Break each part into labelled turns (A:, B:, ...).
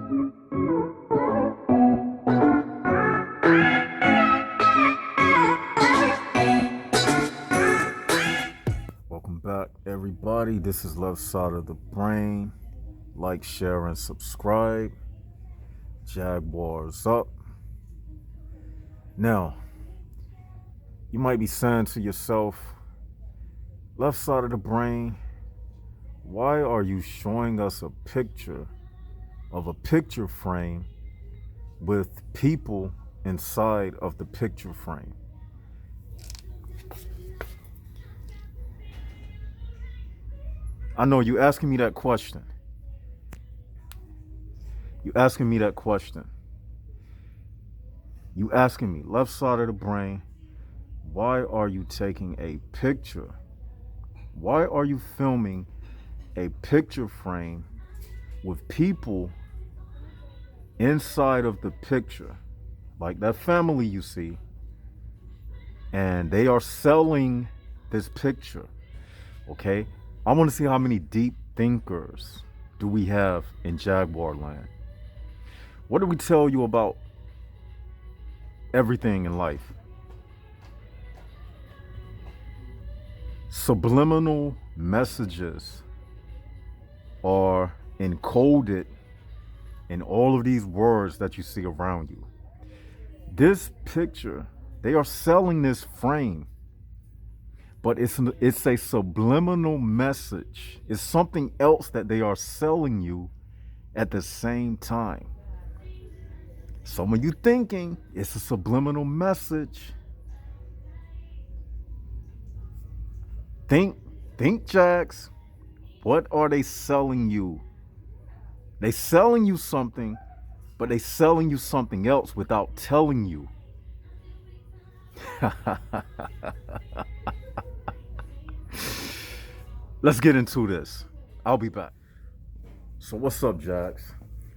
A: Welcome back, everybody. This is Left Side of the Brain. Like, share, and subscribe. Jaguars up. Now, you might be saying to yourself, Left Side of the Brain, why are you showing us a picture of a picture frame with people inside of the picture frame? I know you asking me that question. You asking me, Left Side of the Brain, why are you taking a picture? Why are you filming a picture frame with people inside of the picture? Like that family you see, and they are selling this picture, okay? I want to see how many deep thinkers do we have in Jaguar land. What do we tell you about everything in life? Subliminal messages are encoded in all of these words that you see around you. This picture, they are selling this frame, but it's a subliminal message. It's something else that they are selling you at the same time. Some of you thinking it's a subliminal message. Think, Jax. What are they selling you? They selling you something, but they selling you something else without telling you. Let's get into this. I'll be back. So what's up, Jax?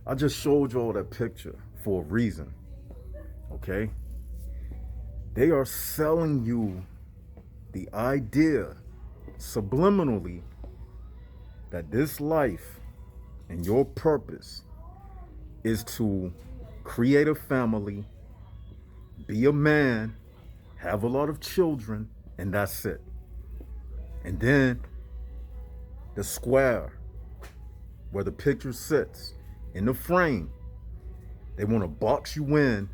A: I just showed you all that picture for a reason. Okay? They are selling you the idea subliminally that this life and your purpose is to create a family, be a man, have a lot of children, and that's it. And then the square where the picture sits in the frame, they want to box you in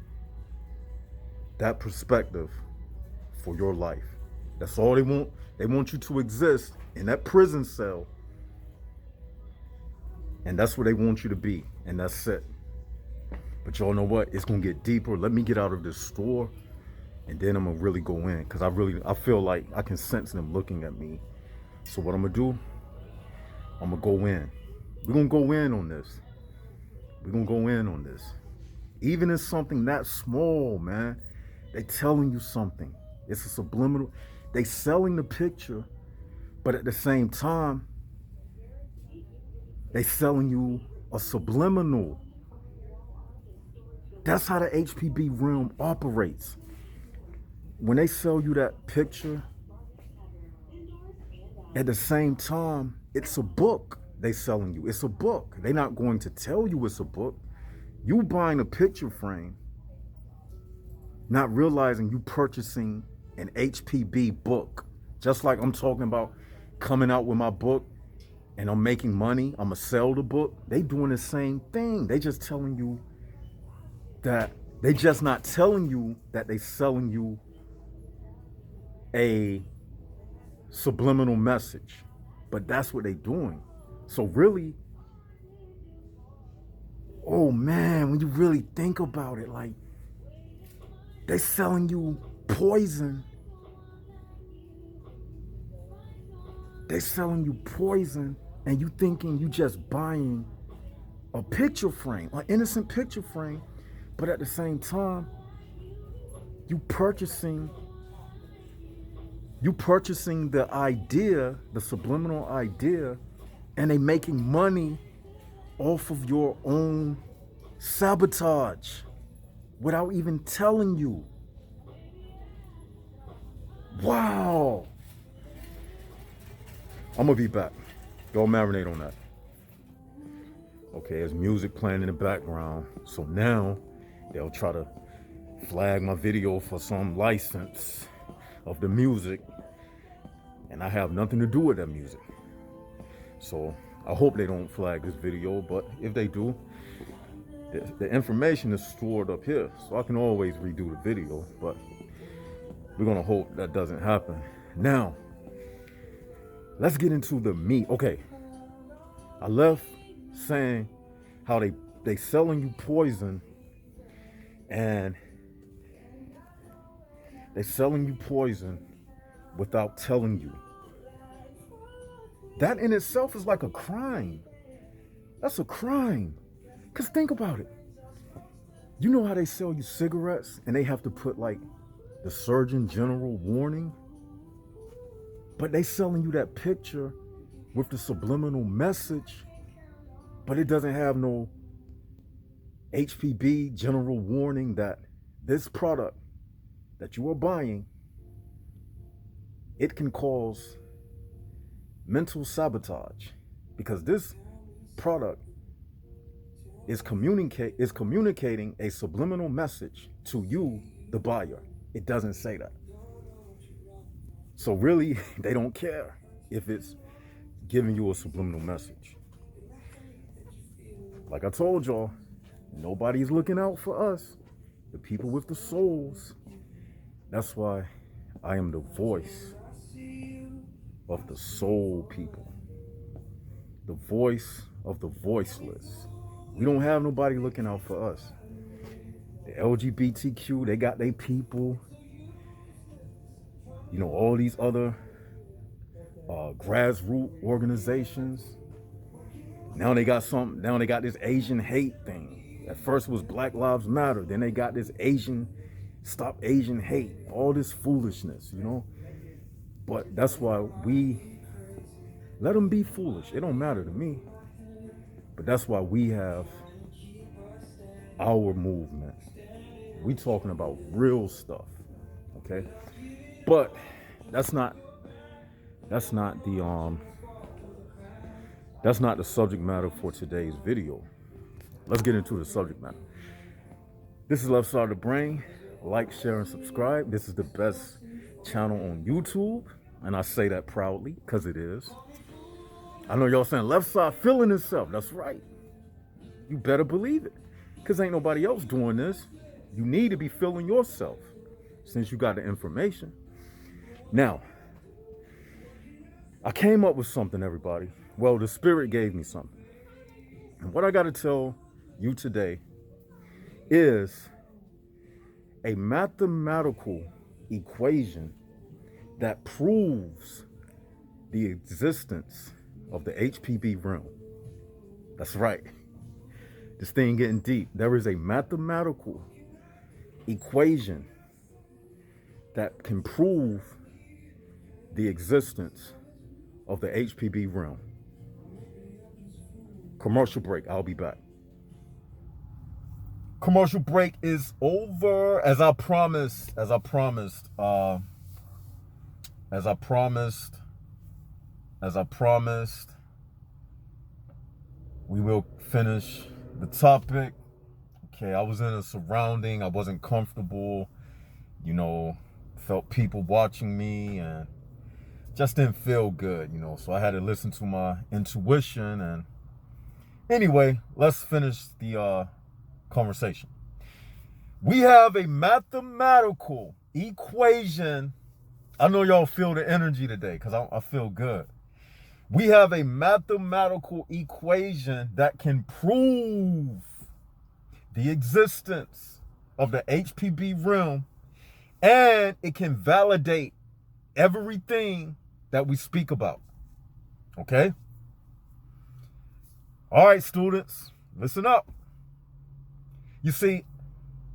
A: that perspective for your life. That's all they want. They want you to exist in that prison cell, and that's where they want you to be, and that's it. But y'all know what? It's gonna get deeper. Let me get out of this store, and then I'm gonna really go in, because I feel like I can sense them looking at me. So what I'm gonna do, I'm gonna go in. We're gonna go in on this. Even in something that small, man, they telling you something. It's a subliminal. They selling the picture, but at the same time, they selling you a subliminal. That's how the HPB realm operates. When they sell you that picture, at the same time, it's a book they selling you. It's a book. They're not going to tell you it's a book. You buying a picture frame, not realizing you purchasing an HPB book. Just like I'm talking about coming out with my book and I'm making money, I'm gonna sell the book. They doing the same thing. They just telling you that, they just not telling you that they selling you a subliminal message. But that's what they doing. So really, oh man, when you really think about it, like, they selling you poison. They selling you poison, and you thinking you just buying a picture frame, an innocent picture frame, but at the same time, you purchasing the idea, the subliminal idea, and they making money off of your own sabotage without even telling you. Wow. I'm gonna be back. Go marinate on that. Okay, there's music playing in the background. So now they'll try to flag my video for some license of the music, and I have nothing to do with that music. So I hope they don't flag this video, but if they do, the information is stored up here, so I can always redo the video, but we're gonna hope that doesn't happen. Now, let's get into the meat. Okay, I left saying how they selling you poison, and they selling you poison without telling you. That in itself is like a crime. That's a crime. Because think about it. You know how they sell you cigarettes and they have to put like the Surgeon General warning? But they selling you that picture with the subliminal message, but it doesn't have no HPB general warning that this product that you are buying, it can cause mental sabotage, because this product is communicating a subliminal message to you, the buyer. It doesn't say that. So really, they don't care if it's giving you a subliminal message. Like I told y'all, nobody's looking out for us, the people with the souls. That's why I am the voice of the soul people, the voice of the voiceless. We don't have nobody looking out for us. The LGBTQ, they got their people. You know, all these other grassroots organizations. Now they got this Asian hate thing. At first it was Black Lives Matter. Then they got this Stop Asian Hate. All this foolishness, you know. But that's why we let them be foolish. It don't matter to me. But that's why we have our movement. We talking about real stuff, okay? But that's not the subject matter for today's video. Let's get into the subject matter. This is Left Side of the Brain. Like, share, and subscribe. This is the best channel on YouTube, and I say that proudly because it is. I know y'all saying Left Side feeling itself. That's right. You better believe it, because ain't nobody else doing this. You need to be feeling yourself since you got the information. Now, I came up with something, everybody. Well, the spirit gave me something. And what I got to tell you today is a mathematical equation that proves the existence of the HPB realm. That's right. This thing getting deep. There is a mathematical equation that can prove the existence of the HPB realm. Commercial break. I'll be back. Commercial break is over. As I promised, we will finish the topic. Okay, I was in a surrounding. I wasn't comfortable. You know, felt people watching me and just didn't feel good, you know. So I had to listen to my intuition. And anyway, let's finish the conversation. We have a mathematical equation. I know y'all feel the energy today because I feel good. We have a mathematical equation that can prove the existence of the HPB realm, and it can validate everything that we speak about. Okay? All right, students, listen up. You see,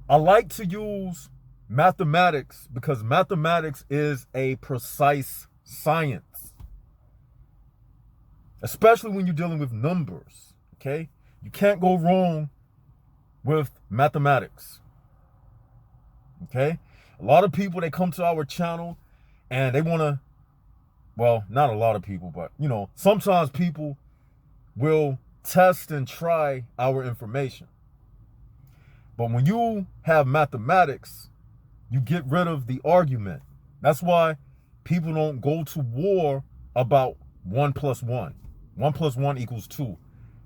A: I like to use mathematics because mathematics is a precise science, especially when you're dealing with numbers. Okay? You can't go wrong with mathematics. Okay? A lot of people, they come to our channel and they want to, well, not a lot of people, but, you know, sometimes people will test and try our information. But when you have mathematics, you get rid of the argument. That's why people don't go to war about 1 plus 1. 1 plus 1 equals 2.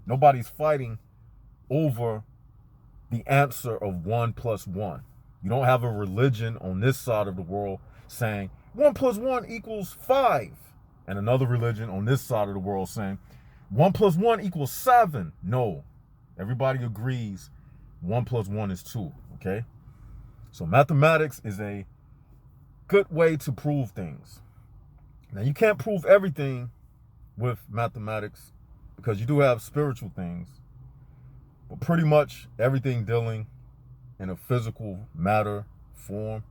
A: Nobody's fighting over the answer of 1 plus 1. You don't have a religion on this side of the world saying 1 plus 1 equals 5. And another religion on this side of the world saying 1 plus 1 equals 7. No. Everybody agrees 1 plus 1 is 2. Okay? So mathematics is a good way to prove things. Now, you can't prove everything with mathematics because you do have spiritual things. But pretty much everything dealing in a physical matter form,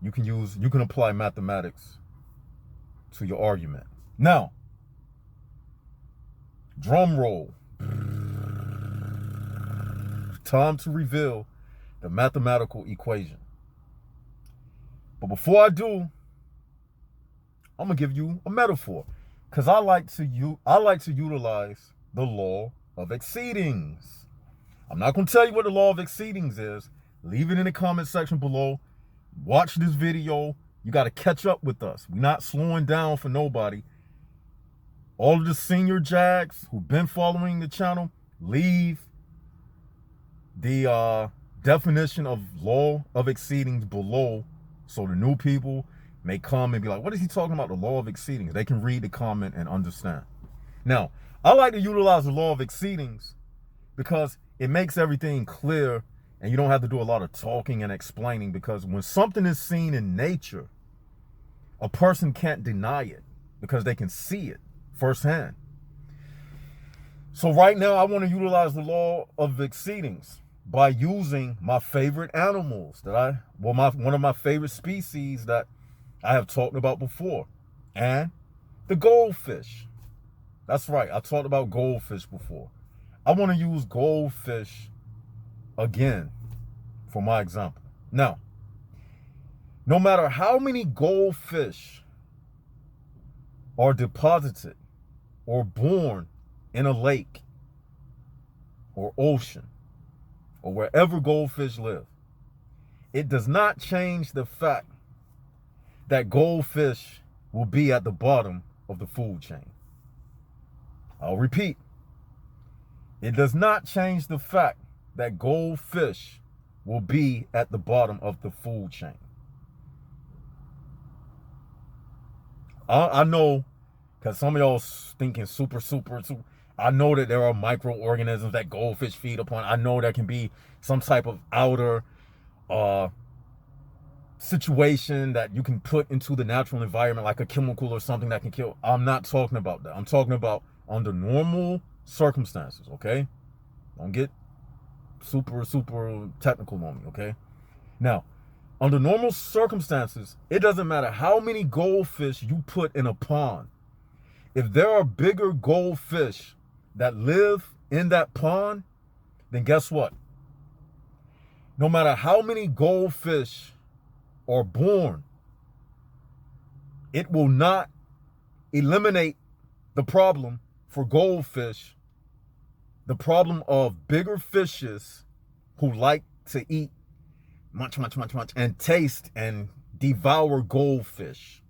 A: you can apply mathematics to your argument. Now, drum roll. Time to reveal the mathematical equation. But before I do, I'm gonna give you a metaphor, because I like to utilize the law of exceedings. I'm not gonna tell you what the law of exceedings is. Leave it in the comment section below. Watch this video. You got to catch up with us. We're not slowing down for nobody. All of the senior jags who've been following the channel, leave the definition of law of exceedings below, so the new people may come and be like, what is he talking about, the law of exceedings? They can read the comment and understand. Now, I like to utilize the law of exceedings because it makes everything clear and you don't have to do a lot of talking and explaining, because when something is seen in nature, a person can't deny it because they can see it firsthand. So right now I want to utilize the law of exceedings by using my favorite animals one of my favorite species that I have talked about before, and the goldfish. That's right, I talked about goldfish before. I want to use goldfish again for my example. Now, no matter how many goldfish are deposited or born in a lake or ocean or wherever goldfish live, it does not change the fact that goldfish will be at the bottom of the food chain. I'll repeat. It does not change the fact that goldfish will be at the bottom of the food chain. I know, because some of y'all thinking super. I know that there are microorganisms that goldfish feed upon. I know there can be some type of outer situation that you can put into the natural environment, like a chemical or something that can kill. I'm not talking about that. I'm talking about under normal circumstances, okay? Don't get super technical on me, okay? Now, under normal circumstances, it doesn't matter how many goldfish you put in a pond. If there are bigger goldfish that live in that pond, then guess what? No matter how many goldfish are born, it will not eliminate the problem for goldfish, the problem of bigger fishes who like to eat munch, and taste and devour goldfish.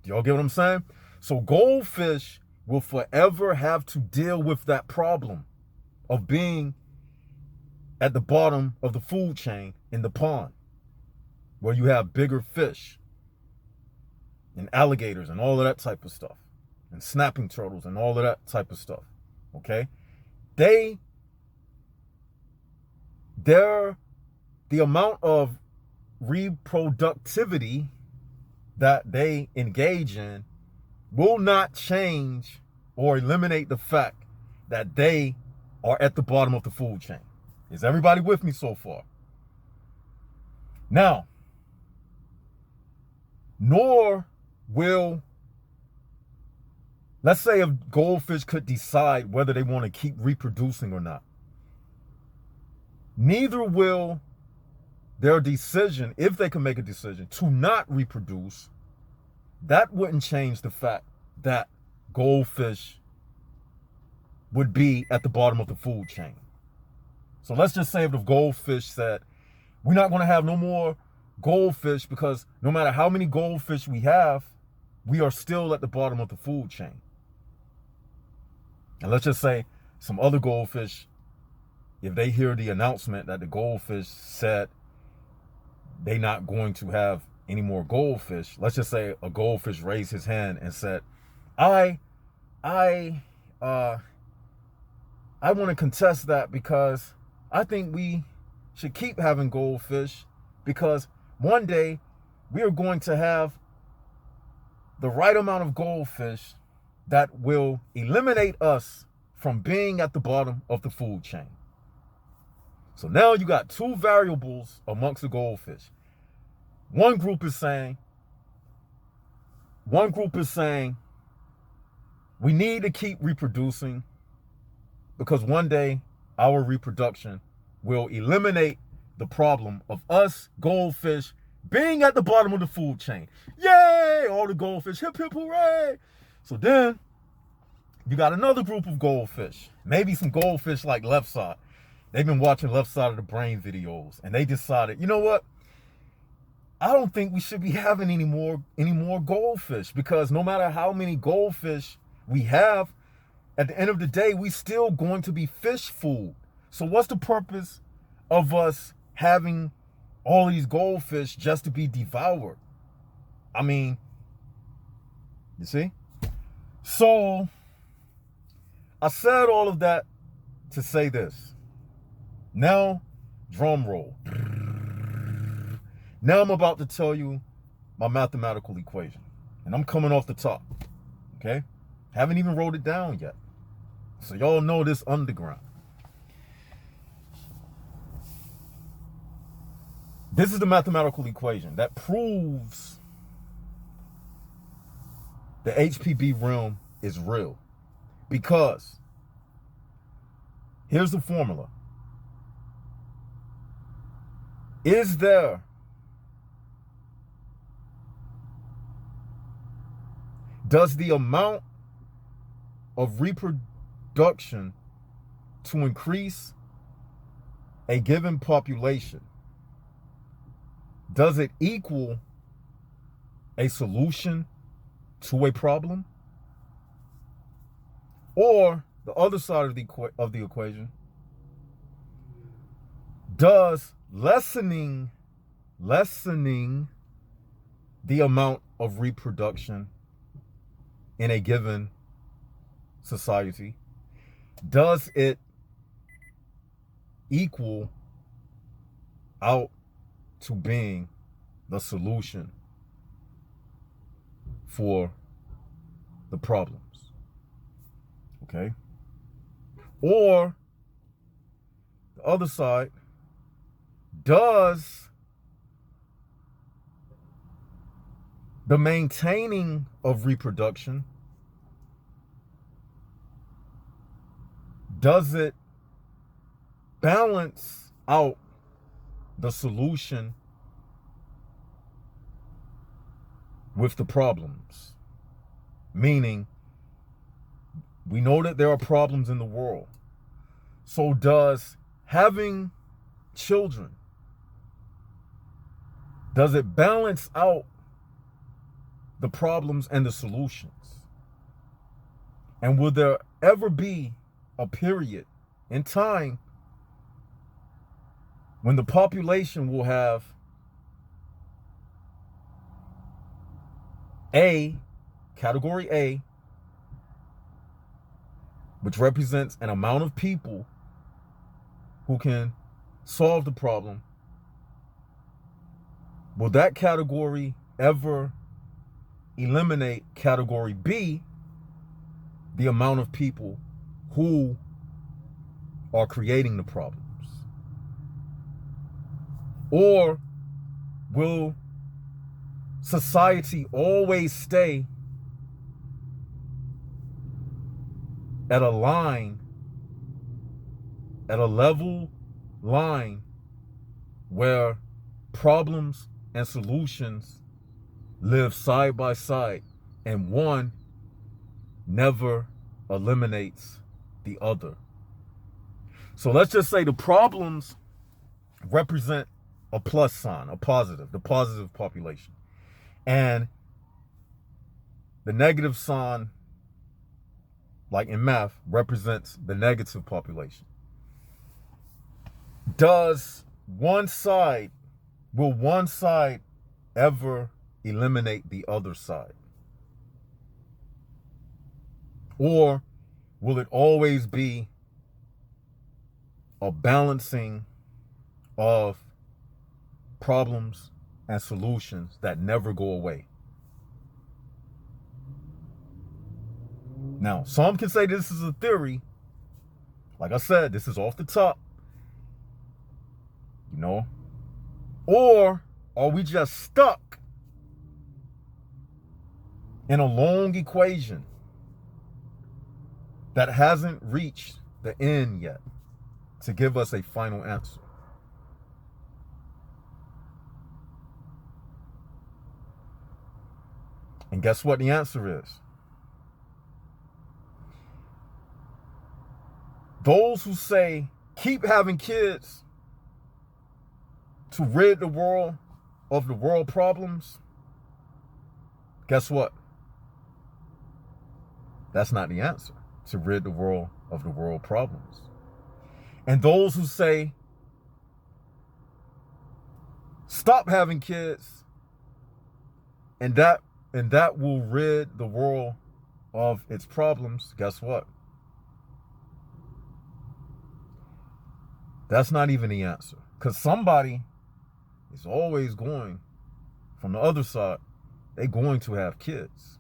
A: Do y'all get what I'm saying? So goldfish will forever have to deal with that problem of being at the bottom of the food chain in the pond, where you have bigger fish and alligators and all of that type of stuff, and snapping turtles and all of that type of stuff, okay? The amount of reproductivity that they engage in will not change or eliminate the fact that they are at the bottom of the food chain. Is everybody with me so far? Now, nor will, let's say if goldfish could decide whether they want to keep reproducing or not, neither will their decision, if they can make a decision to not reproduce, that wouldn't change the fact that goldfish would be at the bottom of the food chain. So let's just say if the goldfish said, we're not going to have no more goldfish because no matter how many goldfish we have, we are still at the bottom of the food chain. And let's just say some other goldfish, if they hear the announcement that the goldfish said they're not going to have any more goldfish, let's just say a goldfish raised his hand and said, I want to contest that because I think we should keep having goldfish because one day we are going to have the right amount of goldfish that will eliminate us from being at the bottom of the food chain. So now you got two variables amongst the goldfish. One group is saying we need to keep reproducing because one day our reproduction will eliminate the problem of us goldfish being at the bottom of the food chain. Yay! All the goldfish, hip hip hooray! So then you got another group of goldfish, maybe some goldfish like Left Side. They've been watching Left Side of the Brain videos and they decided, you know what? I don't think we should be having any more goldfish because no matter how many goldfish we have, at the end of the day, we still going to be fish food. So what's the purpose of us having all these goldfish just to be devoured? I mean, you see? So I said all of that to say this. Now, drum roll. Now I'm about to tell you my mathematical equation. And I'm coming off the top. Okay? Haven't even wrote it down yet. So y'all know this underground. This is the mathematical equation that proves the HPB realm is real. Because here's the formula. Does the amount of reproduction to increase a given population, does it equal a solution to a problem? Or the other side of the equation, does lessening the amount of reproduction in a given society, does it equal out to being the solution for the problems? Okay? Or the other side, does the maintaining of reproduction, does it balance out the solution with the problems? Meaning, we know that there are problems in the world. So does having children, does it balance out the problems and the solutions? And will there ever be a period in time when the population will have category A, which represents an amount of people who can solve the problem? Will that category ever eliminate category B, the amount of people who are creating the problems? Or will society always stay at a line, at a level line where problems and solutions live side by side and one never eliminates the other. So let's just say the problems represent a plus sign, a positive, the positive population. And the negative sign, like in math, represents the negative population. Will one side ever eliminate the other side? Or will it always be a balancing of problems and solutions that never go away? Now, some can say this is a theory. Like I said, this is off the top. Or are we just stuck in a long equation that hasn't reached the end yet to give us a final answer? And guess what the answer is? Those who say keep having kids to rid the world of the world problems, guess what? That's not the answer, to rid the world of the world problems. And those who say stop having kids and that will rid the world of its problems, guess what? That's not even the answer. Because somebody is always going, from the other side, they're going to have kids.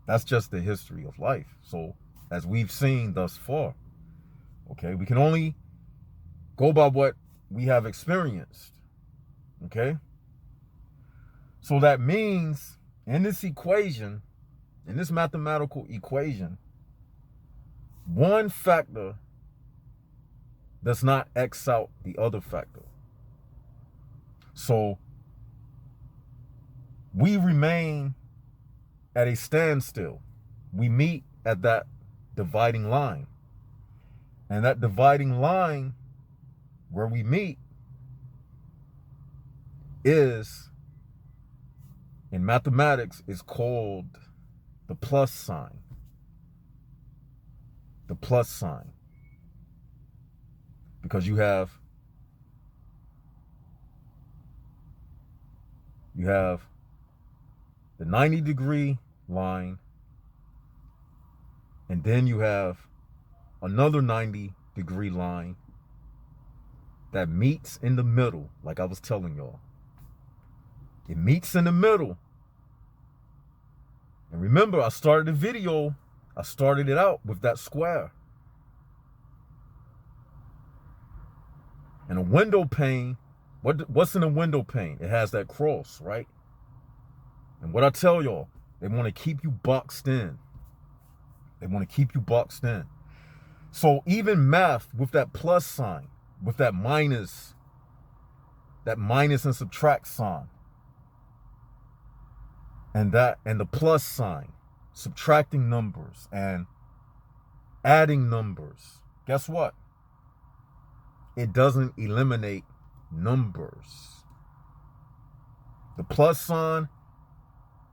A: That's just the history of life. So, as we've seen thus far, okay, we can only go by what we have experienced, okay? So that means in this equation, in this mathematical equation, one factor does not X out the other factor. So we remain at a standstill. We meet at that dividing line. And that dividing line where we meet is, in mathematics, is called the plus sign. The plus sign. Because you have the 90-degree line, and then you have another 90-degree line that meets in the middle, like I was telling y'all. It meets in the middle. And remember, I started it out with that square. And a window pane, what's in a window pane? It has that cross, right? And what I tell y'all, they want to keep you boxed in. They want to keep you boxed in. So even math with that plus sign, with that minus and subtract sign, and the plus sign, subtracting numbers and adding numbers, guess what? It doesn't eliminate numbers. The plus sign,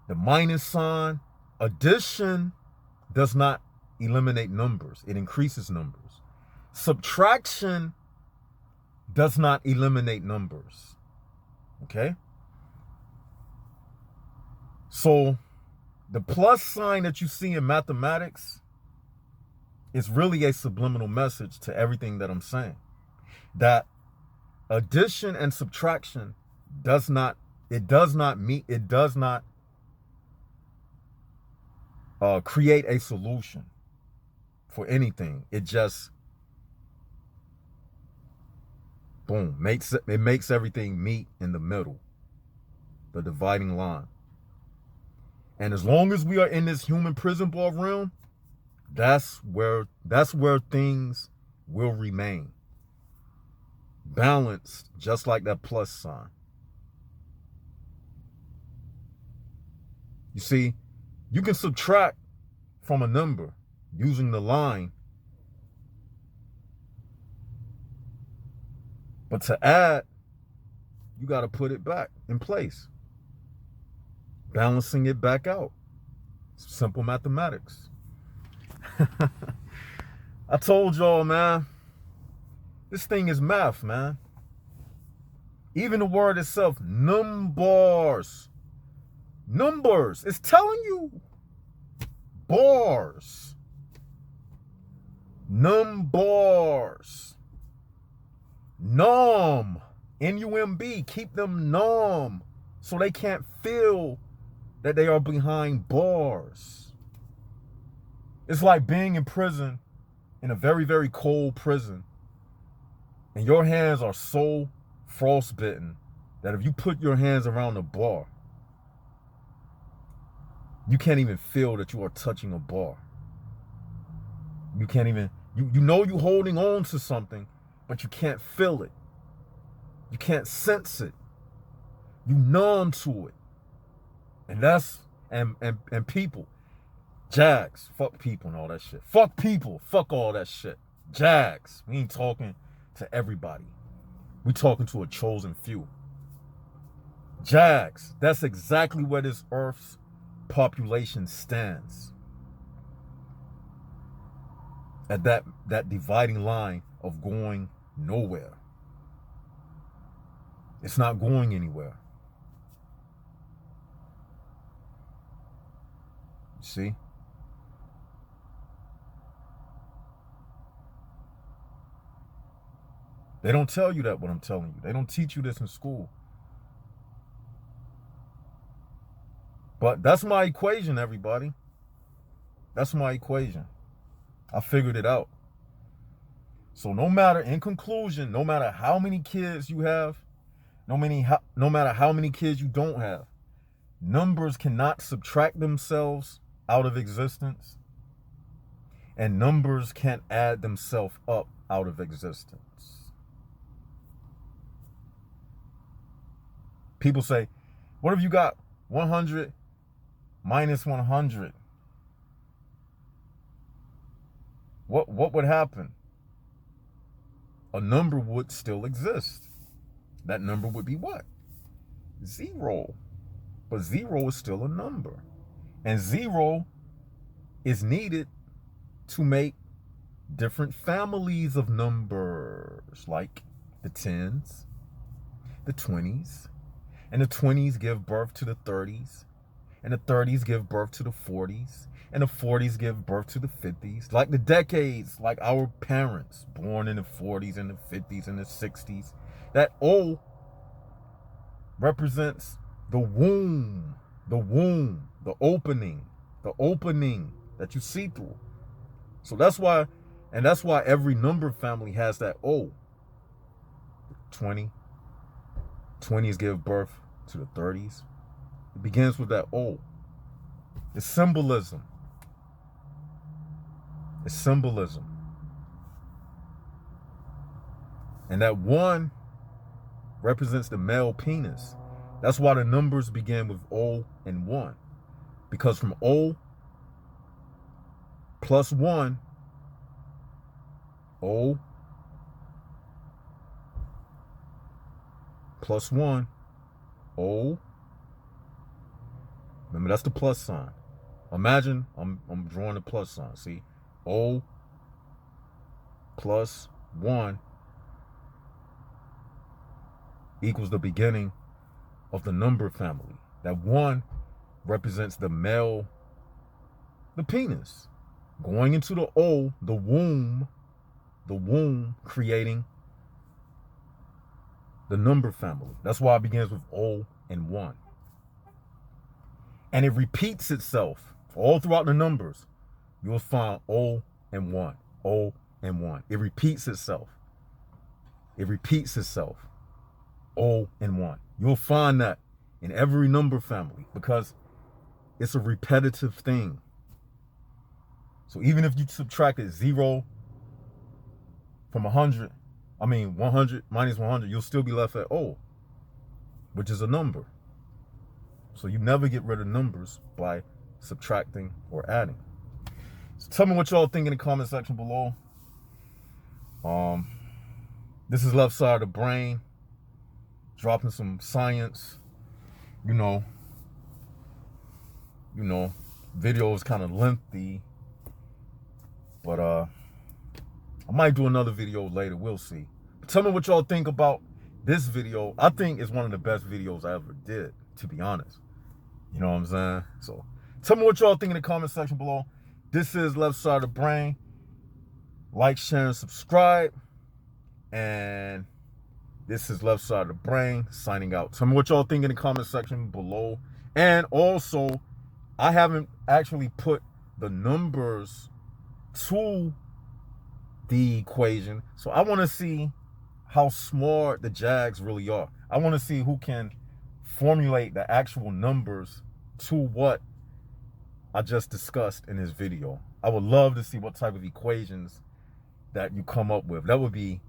A: the minus sign, addition does not eliminate numbers. It increases numbers. Subtraction does not eliminate numbers. Okay? So the plus sign that you see in mathematics is really a subliminal message to everything that I'm saying. That addition and subtraction does not create a solution for anything. It just, boom, makes everything meet in the middle, the dividing line. And as long as we are in this human prison ball realm, that's where things will remain balanced, just like that plus sign. You see, you can subtract from a number using the line But to add, you got to put it back in place, balancing it back out. Simple mathematics. I told y'all, man, this thing is math, man. Even the word itself, numbers. Numbers. It's telling you. Bars. Numbers. Numb. N-U-M-B. Keep them numb so they can't feel that they are behind bars. It's like being in prison, in a very, very cold prison, and your hands are so frostbitten that if you put your hands around the bar, you can't even feel that you are touching a bar. You can't even, you know you're holding on to something, but you can't feel it. You can't sense it. You numb to it. And that's, and people, Jags, fuck people and all that shit. Fuck people, fuck all that shit. Jags, we ain't talking to everybody. We talking to a chosen few. Jags, that's exactly where this Earth's population stands. At that dividing line of going nowhere. It's not going anywhere. See? They don't tell you that, what I'm telling you. They don't teach you this in school. But that's my equation, everybody. That's my equation. I figured it out. So no matter, in conclusion, no matter how many kids you have, no matter how many kids you don't have, numbers cannot subtract themselves out of existence, and numbers can't add themselves up out of existence. People say, what if you got 100 minus 100? What would happen? A number would still exist. That number would be what? 0. But 0 is still a number. And 0 is needed to make different families of numbers, like the 10s, the 20s, and the 20s give birth to the 30s, and the 30s give birth to the 40s, and the 40s give birth to the 50s, like the decades, like our parents born in the 40s and the 50s and the 60s. That O represents the womb, the opening that you see through. So that's why every number family has that O. 20s give birth to the 30s. It begins with that O. It's symbolism. It's symbolism. And that 1 represents the male penis. That's why the numbers begin with O and 1. Because from O plus 1, O plus 1, O. Remember, that's the plus sign. Imagine I'm drawing the plus sign. See? O plus 1 equals the beginning of the number family. That 1 represents the male, the penis, going into the O, the womb creating the number family. That's why it begins with O and 1. And it repeats itself all throughout the numbers. You'll find O and 1, O and 1. It repeats itself. It repeats itself. O and 1. You'll find that in every number family because it's a repetitive thing. So even if you subtracted 0 from 100 minus 100, you'll still be left at O, which is a number. So you never get rid of numbers by subtracting or adding. So tell me what y'all think in the comment section below. This is Left Side of the Brain, dropping some science. You know, video is kind of lengthy, but I might do another video later. We'll see. Tell me what y'all think about this video. I think it's one of the best videos I ever did, to be honest. You know what I'm saying? So tell me what y'all think in the comment section below. This is Left Side of the Brain. Like, share, and subscribe. And this is Left Side of the Brain signing out. Tell me what y'all think in the comment section below. And also, I haven't actually put the numbers to the equation. So I want to see how smart the Jags really are. I want to see who can formulate the actual numbers to what I just discussed in this video. I would love to see what type of equations that you come up with. That would be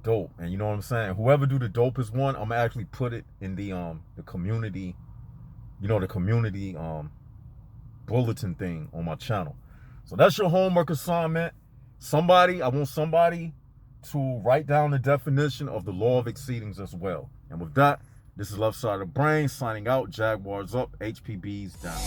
A: dope. And you know what I'm saying? Whoever do the dopest one, I'm gonna actually put it in the community, the community bulletin thing on my channel. So that's your homework assignment. I want somebody to write down the definition of the law of exceedings as well. And with that, this is Left Side of the Brain signing out. Jaguars up, HPBs down.